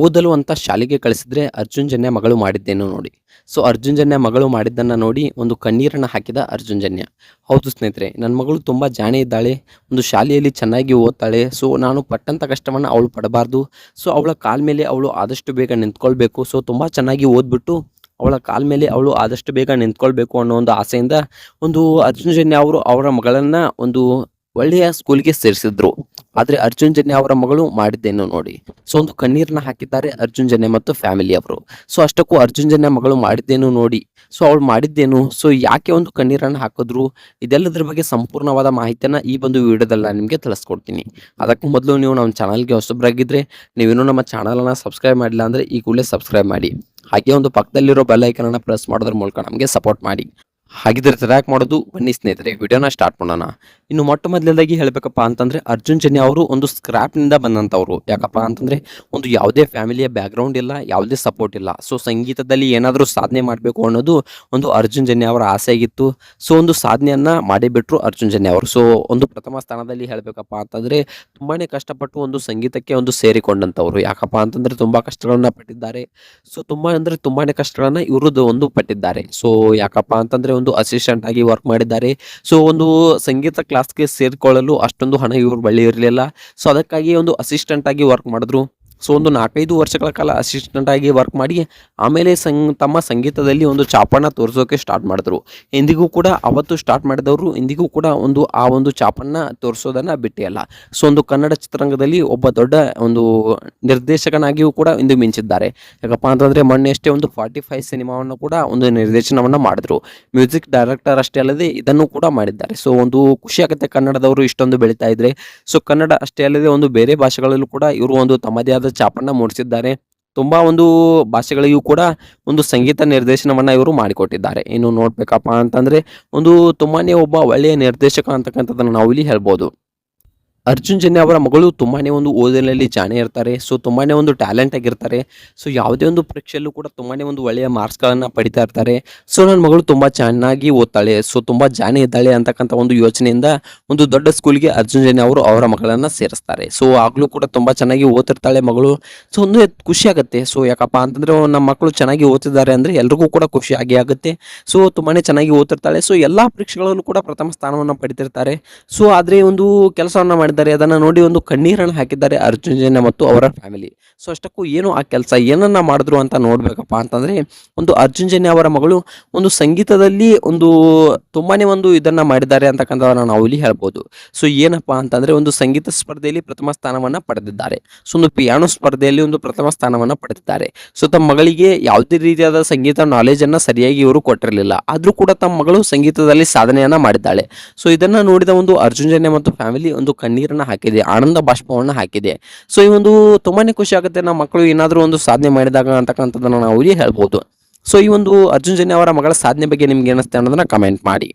ಓದಲು ಅಂತ ಶಾಲೆಗೆ ಕಳಿಸಿದ್ರೆ ಅರ್ಜುನ್ ಜನ್ಯ ಮಗಳು ಮಾಡಿದ್ದೇನು ನೋಡಿ. ಸೊ ಅರ್ಜುನ್ ಜನ್ಯ ಮಗಳು ಮಾಡಿದ್ದನ್ನು ನೋಡಿ ಒಂದು ಕಣ್ಣೀರನ್ನು ಹಾಕಿದ ಅರ್ಜುನ್ ಜನ್ಯ. ಹೌದು ಸ್ನೇಹಿತರೆ, ನನ್ನ ಮಗಳು ತುಂಬ ಜಾಣೆ ಇದ್ದಾಳೆ, ಒಂದು ಶಾಲೆಯಲ್ಲಿ ಚೆನ್ನಾಗಿ ಓದ್ತಾಳೆ. ಸೊ ನಾನು ಪಟ್ಟಂಥ ಕಷ್ಟವನ್ನು ಅವಳು ಪಡಬಾರ್ದು. ಸೊ ಅವಳ ಕಾಲ ಮೇಲೆ ಅವಳು ಆದಷ್ಟು ಬೇಗ ನಿಂತ್ಕೊಳ್ಬೇಕು. ಸೊ ತುಂಬ ಚೆನ್ನಾಗಿ ಓದ್ಬಿಟ್ಟು ಅವಳ ಕಾಲ ಮೇಲೆ ಅವಳು ಆದಷ್ಟು ಬೇಗ ನಿಂತ್ಕೊಳ್ಬೇಕು ಅನ್ನೋ ಒಂದು ಆಸೆಯಿಂದ ಒಂದು ಅರ್ಜುನ್ ಜನ್ಯ ಅವರು ಅವರ ಮಗಳನ್ನು ಒಂದು ಒಳ್ಳೆಯ ಸ್ಕೂಲ್ಗೆ ಸೇರಿಸಿದ್ರು. ಆದರೆ ಅರ್ಜುನ್ ಜನ್ಯ ಅವರ ಮಗಳು ಮಾಡಿದ್ದೇನು ನೋಡಿ. ಸೊ ಒಂದು ಕಣ್ಣೀರನ್ನ ಹಾಕಿದ್ದಾರೆ ಅರ್ಜುನ್ ಜನ್ಯ ಮತ್ತು ಫ್ಯಾಮಿಲಿ ಅವರು. ಸೊ ಅಷ್ಟಕ್ಕೂ ಅರ್ಜುನ್ ಜನ್ಯ ಮಗಳು ಮಾಡಿದ್ದೇನು ನೋಡಿ. ಸೊ ಅವಳು ಮಾಡಿದ್ದೇನು, ಸೊ ಯಾಕೆ ಒಂದು ಕಣ್ಣೀರನ್ನು ಹಾಕಿದ್ರು, ಇದೆಲ್ಲದರ ಬಗ್ಗೆ ಸಂಪೂರ್ಣವಾದ ಮಾಹಿತಿಯನ್ನು ಈ ಒಂದು ವಿಡಿಯೋದಲ್ಲಿ ನಾನು ನಿಮಗೆ ತಿಳಿಸ್ಕೊಡ್ತೀನಿ. ಅದಕ್ಕೂ ಮೊದಲು ನೀವು ನಮ್ಮ ಚಾನಲ್ಗೆ ಹೊಸಬರಾಗಿದ್ದರೆ, ನೀವೇನು ನಮ್ಮ ಚಾನಲನ್ನು ಸಬ್ಸ್ಕ್ರೈಬ್ ಮಾಡಿಲ್ಲ ಅಂದರೆ ಈ ಕೂಡಲೇ ಸಬ್ಸ್ಕ್ರೈಬ್ ಮಾಡಿ. ಹಾಗೆ ಒಂದು ಪಕ್ಕದಲ್ಲಿರೋ ಬೆಲ್ ಐಕನನ್ನು ಪ್ರೆಸ್ ಮಾಡೋದ್ರ ಮೂಲಕ ನಮಗೆ ಸಪೋರ್ಟ್ ಮಾಡಿ. ಹಾಗಿದ್ರೆ ಟ್ರ್ಯಾಕ್ ಮಾಡೋದು ಬನ್ನಿ ಸ್ನೇಹಿತರೆ, ವಿಡಿಯೋನ ಸ್ಟಾರ್ಟ್ ಮಾಡೋಣ. ಇನ್ನು ಮೊಟ್ಟ ಮೊದಲದಾಗಿ ಹೇಳಬೇಕಪ್ಪ ಅಂತಂದರೆ ಅರ್ಜುನ್ ಜನ್ಯ ಅವರು ಒಂದು ಸ್ಕ್ರಾಪ್ನಿಂದ ಬಂದಂಥವ್ರು. ಯಾಕಪ್ಪ ಅಂತಂದರೆ ಒಂದು ಯಾವುದೇ ಫ್ಯಾಮಿಲಿಯ ಬ್ಯಾಕ್ಗ್ರೌಂಡ್ ಇಲ್ಲ, ಯಾವುದೇ ಸಪೋರ್ಟ್ ಇಲ್ಲ. ಸೊ ಸಂಗೀತದಲ್ಲಿ ಏನಾದರೂ ಸಾಧನೆ ಮಾಡಬೇಕು ಅನ್ನೋದು ಒಂದು ಅರ್ಜುನ್ ಜನ್ಯ ಅವರ ಆಸೆ ಆಗಿತ್ತು. ಸೊ ಒಂದು ಸಾಧನೆಯನ್ನು ಮಾಡಿಬಿಟ್ರು ಅರ್ಜುನ್ ಜನ್ಯ ಅವರು. ಸೊ ಒಂದು ಪ್ರಥಮ ಸ್ಥಾನದಲ್ಲಿ ಹೇಳಬೇಕಪ್ಪ ಅಂತಂದರೆ ತುಂಬಾ ಕಷ್ಟಪಟ್ಟು ಒಂದು ಸಂಗೀತಕ್ಕೆ ಒಂದು ಸೇರಿಕೊಂಡಂಥವ್ರು. ಯಾಕಪ್ಪ ಅಂತಂದರೆ ತುಂಬ ಕಷ್ಟಗಳನ್ನು ಪಟ್ಟಿದ್ದಾರೆ. ಸೊ ತುಂಬಾ ಕಷ್ಟಗಳನ್ನು ಇವ್ರದ್ದು ಒಂದು ಪಟ್ಟಿದ್ದಾರೆ. ಸೊ ಯಾಕಪ್ಪ ಅಂತಂದರೆ ಒಂದು ಅಸಿಸ್ಟೆಂಟ್ ಆಗಿ ವರ್ಕ್ ಮಾಡಿದ್ದಾರೆ. ಸೊ ಒಂದು ಸಂಗೀತ ಕ್ಲಾಸ್ಗೆ ಸೇರಿಕೊಳ್ಳಲು ಅಷ್ಟೊಂದು ಹಣ ಇವ್ರ ಬಳಿ ಇರಲಿಲ್ಲ. ಸೊ ಅದಕ್ಕಾಗಿ ಒಂದು ಅಸಿಸ್ಟೆಂಟ್ ಆಗಿ ವರ್ಕ್ ಮಾಡಿದ್ರು. ಸೊ ಒಂದು 4-5 ವರ್ಷಗಳ ಕಾಲ ಅಸಿಸ್ಟೆಂಟ್ ಆಗಿ ವರ್ಕ್ ಮಾಡಿ ಆಮೇಲೆ ತಮ್ಮ ಸಂಗೀತದಲ್ಲಿ ಒಂದು ಚಾಪಣ್ಣ ತೋರಿಸೋಕೆ ಸ್ಟಾರ್ಟ್ ಮಾಡಿದ್ರು. ಇಂದಿಗೂ ಕೂಡ ಅವತ್ತು ಸ್ಟಾರ್ಟ್ ಮಾಡಿದವರು ಇಂದಿಗೂ ಕೂಡ ಆ ಒಂದು ಚಾಪಣ್ಣ ತೋರಿಸೋದನ್ನು ಬಿಟ್ಟೇ ಅಲ್ಲ. ಸೊ ಒಂದು ಕನ್ನಡ ಚಿತ್ರರಂಗದಲ್ಲಿ ಒಬ್ಬ ದೊಡ್ಡ ಒಂದು ನಿರ್ದೇಶಕನಾಗಿಯೂ ಕೂಡ ಇಂದು ಮಿಂಚಿದ್ದಾರೆ. ಯಾಕಪ್ಪ ಅಂತಂದರೆ ಮೊನ್ನೆಯಷ್ಟೇ ಒಂದು 45 ಸಿನಿಮಾವನ್ನು ಕೂಡ ಒಂದು ನಿರ್ದೇಶನವನ್ನು ಮಾಡಿದ್ರು. ಮ್ಯೂಸಿಕ್ ಡೈರೆಕ್ಟರ್ ಅಷ್ಟೇ ಅಲ್ಲದೆ ಇದನ್ನು ಕೂಡ ಮಾಡಿದ್ದಾರೆ. ಸೊ ಒಂದು ಖುಷಿಯಾಗುತ್ತೆ ಕನ್ನಡದವರು ಇಷ್ಟೊಂದು ಬೆಳೀತಾ ಇದ್ರೆ. ಸೊ ಕನ್ನಡ ಅಷ್ಟೇ ಅಲ್ಲದೆ ಒಂದು ಬೇರೆ ಭಾಷೆಗಳಲ್ಲೂ ಕೂಡ ಇವರು ಒಂದು ತಮ್ಮದೇ ಆದ ಚಾಪಣ್ಣ ಮೂಡಿಸಿದ್ದಾರೆ. ತುಂಬಾ ಒಂದು ಭಾಷೆಗಳಿಗೂ ಕೂಡ ಒಂದು ಸಂಗೀತ ನಿರ್ದೇಶನವನ್ನು ಇವರು ಮಾಡಿಕೊಟ್ಟಿದ್ದಾರೆ. ಇನ್ನು ನೋಡ್ಬೇಕಪ್ಪ ಅಂತಂದ್ರೆ ಒಂದು ತುಂಬಾನೇ ಒಬ್ಬ ಒಳ್ಳೆಯ ನಿರ್ದೇಶಕ ಅಂತಕ್ಕಂಥದ್ದನ್ನು ನಾವು ಇಲ್ಲಿ ಹೇಳ್ಬೋದು. ಅರ್ಜುನ್ ಜನ್ಯ ಅವರ ಮಗಳು ತುಂಬಾ ಒಂದು ಓದಿನಲ್ಲಿ ಜಾಣೆ ಇರ್ತಾರೆ. ಸೊ ತುಂಬಾ ಒಂದು ಟ್ಯಾಲೆಂಟ್ ಆಗಿರ್ತಾರೆ. ಸೊ ಯಾವುದೇ ಒಂದು ಪರೀಕ್ಷೆಯಲ್ಲೂ ಕೂಡ ತುಂಬಾ ಒಂದು ಒಳ್ಳೆಯ ಮಾರ್ಕ್ಸ್ಗಳನ್ನು ಪಡಿತಾ ಇರ್ತಾರೆ. ಸೊ ನನ್ನ ಮಗಳು ತುಂಬ ಚೆನ್ನಾಗಿ ಓದ್ತಾಳೆ, ಸೊ ತುಂಬ ಜಾಣೆ ಇದ್ದಾಳೆ ಅಂತಕ್ಕಂಥ ಒಂದು ಯೋಚನೆಯಿಂದ ಒಂದು ದೊಡ್ಡ ಸ್ಕೂಲ್ಗೆ ಅರ್ಜುನ್ ಜನ್ಯ ಅವರು ಅವರ ಮಗಳನ್ನು ಸೇರಿಸ್ತಾರೆ. ಸೊ ಆಗಲೂ ಕೂಡ ತುಂಬ ಚೆನ್ನಾಗಿ ಓದ್ತಿರ್ತಾಳೆ ಮಗಳು. ಸೊ ಒಂದು ಖುಷಿ ಆಗುತ್ತೆ. ಸೊ ಯಾಕಪ್ಪ ಅಂತಂದರೆ ನಮ್ಮ ಮಕ್ಕಳು ಚೆನ್ನಾಗಿ ಓದ್ತಿದ್ದಾರೆ ಅಂದರೆ ಎಲ್ರಿಗೂ ಕೂಡ ಖುಷಿ ಆಗುತ್ತೆ. ಸೊ ತುಂಬಾ ಚೆನ್ನಾಗಿ ಓದ್ತಿರ್ತಾಳೆ. ಸೊ ಎಲ್ಲ ಪರೀಕ್ಷೆಗಳಲ್ಲೂ ಕೂಡ ಪ್ರಥಮ ಸ್ಥಾನವನ್ನು ಪಡಿತಿರ್ತಾರೆ. ಸೊ ಆದರೆ ಒಂದು ಕೆಲಸವನ್ನು ಮಾಡಿ ಅದನ್ನು ನೋಡಿ ಒಂದು ಕಣ್ಣೀರನ್ನು ಹಾಕಿದ್ದಾರೆ ಅರ್ಜುನ್ ಜನ್ಯ ಮತ್ತು ಅವರ ಫ್ಯಾಮಿಲಿ. ಸೊ ಅಷ್ಟಕ್ಕೂ ಏನು ಆ ಕೆಲಸ ಏನನ್ನ ಮಾಡಿದ್ರು ಅಂತ ನೋಡ್ಬೇಕಪ್ಪ ಅಂತಂದ್ರೆ ಒಂದು ಅರ್ಜುನ್ ಜನ್ಯ ಅವರ ಮಗಳು ಒಂದು ಸಂಗೀತದಲ್ಲಿ ಒಂದು ತುಂಬಾನೇ ಒಂದು ಇದನ್ನ ಮಾಡಿದ್ದಾರೆ ಅಂತಕ್ಕಂಥದ್ದನ್ನ ನಾವು ಇಲ್ಲಿ ಹೇಳ್ಬೋದು. ಸೊ ಏನಪ್ಪಾ ಅಂತಂದ್ರೆ ಒಂದು ಸಂಗೀತ ಸ್ಪರ್ಧೆಯಲ್ಲಿ ಪ್ರಥಮ ಸ್ಥಾನವನ್ನ ಪಡೆದಿದ್ದಾರೆ. ಸೊ ಒಂದು ಪಿಯಾನೋ ಸ್ಪರ್ಧೆಯಲ್ಲಿ ಒಂದು ಪ್ರಥಮ ಸ್ಥಾನವನ್ನ ಪಡೆದಿದ್ದಾರೆ. ಸೊ ತಮ್ಮ ಮಗಳಿಗೆ ಯಾವುದೇ ರೀತಿಯಾದ ಸಂಗೀತ ನಾಲೆಜ್ ಅನ್ನ ಸರಿಯಾಗಿ ಇವರು ಕೊಟ್ಟಿರಲಿಲ್ಲ, ಆದ್ರೂ ಕೂಡ ತಮ್ಮ ಮಗಳು ಸಂಗೀತದಲ್ಲಿ ಸಾಧನೆಯನ್ನ ಮಾಡಿದ್ದಾಳೆ. ಸೊ ಇದನ್ನ ನೋಡಿದ ಒಂದು ಅರ್ಜುನ್ ಜನ್ಯ ಮತ್ತು ಫ್ಯಾಮಿಲಿ ಒಂದು ಕಣ್ಣೀರನ್ನ ಹಾಕಿದೆ, ಆನಂದ ಬಾಷ್ಪವನ್ನ ಹಾಕಿದೆ. ಸೊ ಈ ಒಂದು ತುಂಬಾನೇ ಖುಷಿ ಆಗುತ್ತೆ ನಮ್ಮ ಮಕ್ಕಳು ಏನಾದರೂ ಒಂದು ಸಾಧನೆ ಮಾಡಿದಾಗ ಅಂತಕ್ಕಂಥದ್ದನ್ನ ನಾವು ಇಲ್ಲಿ ಹೇಳ್ಬೋದು. ಸೊ ಈ ಒಂದು ಅರ್ಜುನ್ ಜನ್ಯ ಅವರ ಮಗಳ ಸಾಧನೆ ಬಗ್ಗೆ ನಿಮ್ಗೆ ಏನಿಸುತ್ತೆ ಅನ್ನೋದನ್ನ ಕಮೆಂಟ್ ಮಾಡಿ.